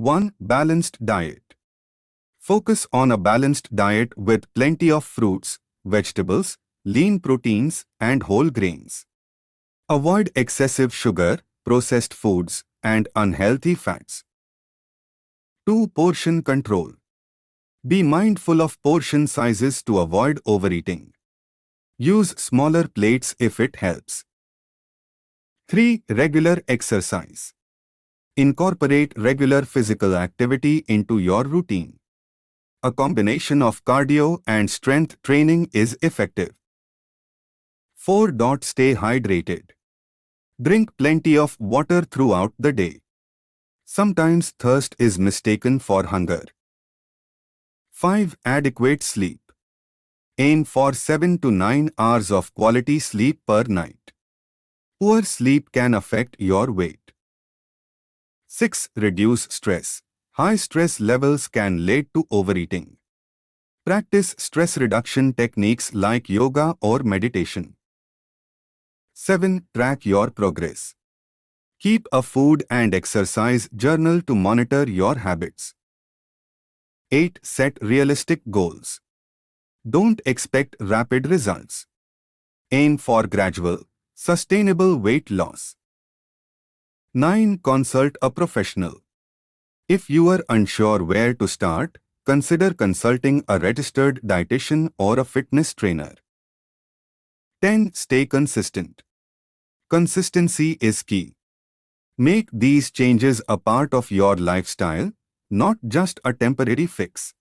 1. Balanced diet. Focus on a balanced diet with plenty of fruits, vegetables, lean proteins, and whole grains. Avoid excessive sugar, processed foods, and unhealthy fats. 2. Portion control. Be mindful of portion sizes to avoid overeating. Use smaller plates if it helps. 3. Regular exercise. Incorporate regular physical activity into your routine. A combination of cardio and strength training is effective. 4. Stay hydrated. Drink plenty of water throughout the day. Sometimes thirst is mistaken for hunger. 5. Adequate sleep. Aim for 7 to 9 hours of quality sleep per night. Poor sleep can affect your weight. 6. Reduce stress. High stress levels can lead to overeating. Practice stress reduction techniques like yoga or meditation. 7. Track your progress. Keep a food and exercise journal to monitor your habits. 8. Set realistic goals. Don't expect rapid results. Aim for gradual, sustainable weight loss. 9. Consult a professional. If you are unsure where to start, consider consulting a registered dietitian or a fitness trainer. 10. Stay consistent. Consistency is key. Make these changes a part of your lifestyle, not just a temporary fix.